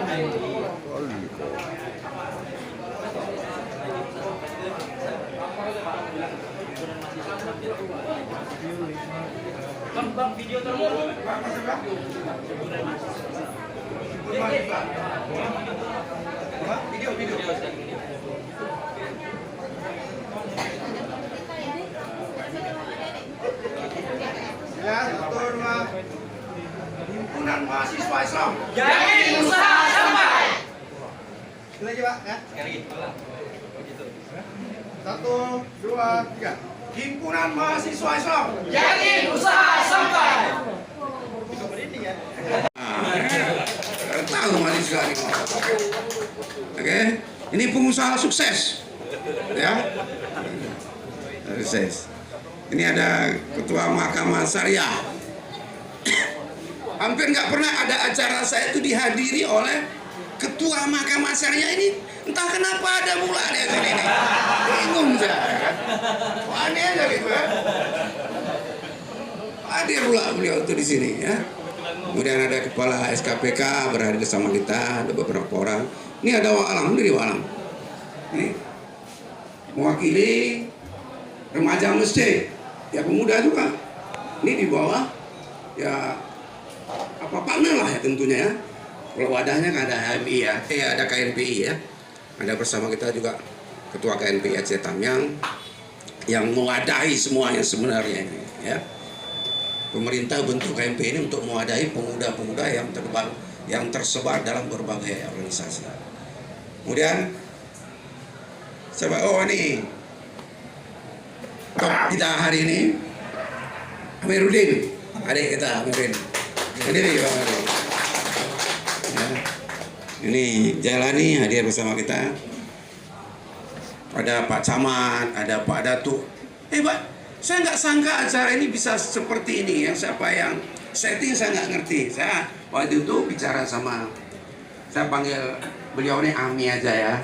Bang, video terus. Video. Ya, satu, dua. Himpunan Mahasiswa Islam. Yakin usaha sampai. Sekali lagi, Pak, ya. Sekali lagi. Begitu. Satu, dua, tiga. Himpunan Mahasiswa Islam. Yakin usaha sampai. Tahu mahasiswa ini. Oke, ini pengusaha sukses, ya. Sukses. Ini ada ketua Mahkamah Syariah. Hampir nggak pernah ada acara saya itu dihadiri oleh ketua Mahkamah Syariah ini. Entah kenapa ada mula dia sini. Bingung saya. Wah, aneh aja gitu ya. Hadir pula beliau itu di sini, ya. Kemudian ada kepala SKPK berhadir bersama kita, ada beberapa orang. Ini ada Wa'alam, dari Wa'alam. Ini mewakili remaja masjid, ya pemuda juga. Ini di bawah, ya apa partner lah ya tentunya ya. Kalau wadahnya kan ada HMI ya, ada KNPI ya. Ada bersama kita juga ketua KNPI Aceh Tamiang yang mewadahi semuanya sebenarnya ini, ya. Pemerintah bentuk KMP ini untuk mewadahi pemuda-pemuda yang tersebar dalam berbagai organisasi. Kemudian ini top kita hari ini Amiruddin, adik kita Amiruddin. Ini Bang Amiruddin. Ya. Ini Jalani hadir bersama kita. Ada Pak Camat, ada Pak Datuk. Pak. Saya nggak sangka acara ini bisa seperti ini ya. Siapa yang setting saya nggak ngerti. Saya waktu itu bicara sama, saya panggil beliau ini Ami aja ya.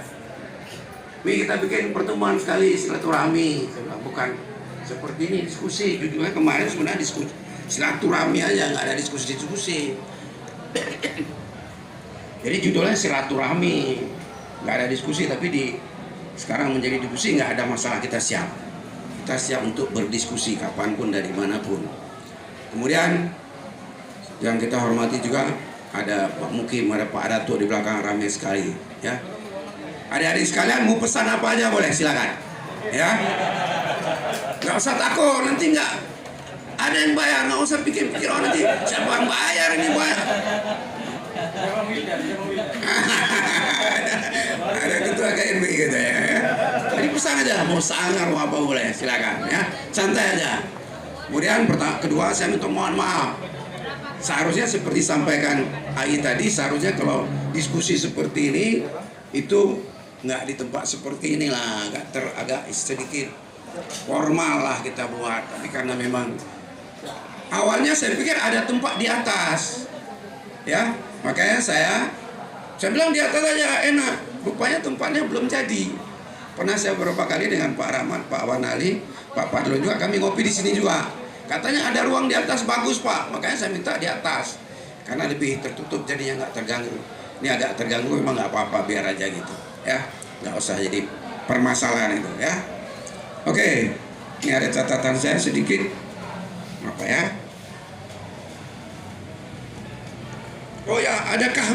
Kita bikin pertemuan sekali silaturahmi. Bukan seperti ini diskusi. Judulnya kemarin sebenarnya diskusi silaturahmi aja, nggak ada diskusi. Jadi judulnya silaturahmi, nggak ada diskusi. Tapi sekarang menjadi diskusi, nggak ada masalah, kita siap. Kita siap untuk berdiskusi kapanpun dari manapun. Kemudian yang kita hormati juga ada Pak Mukim, ada Pak Datuk di belakang, ramai sekali ya. Adik-adik sekalian mau pesan apa aja boleh, silakan ya. Nggak usah takut, nanti nggak ada yang bayar, nggak usah pikir-pikir nanti siapa yang bayar ini bayar. Ada ketua KNPI gitu ya. Jadi pesan aja, mau sangar mau apa boleh, silakan ya, santai aja. Kemudian kedua saya minta mohon maaf. Seharusnya seperti sampaikan AI tadi, seharusnya kalau diskusi seperti ini itu nggak di tempat seperti inilah, agak sedikit formal lah kita buat. Tapi karena memang awalnya saya pikir ada tempat di atas, ya makanya saya bilang di atas aja enak. Rupanya tempatnya belum jadi. Pernah saya beberapa kali dengan Pak Rahmat, Pak Wanali, Pak Padlo juga, kami ngopi di sini juga. Katanya ada ruang di atas bagus Pak, makanya saya minta di atas karena lebih tertutup jadinya nggak terganggu. Ini agak terganggu memang nggak apa-apa, biar aja gitu ya, nggak usah jadi permasalahan itu ya. Oke, ini ada catatan saya sedikit apa ya. Oh ya, adakah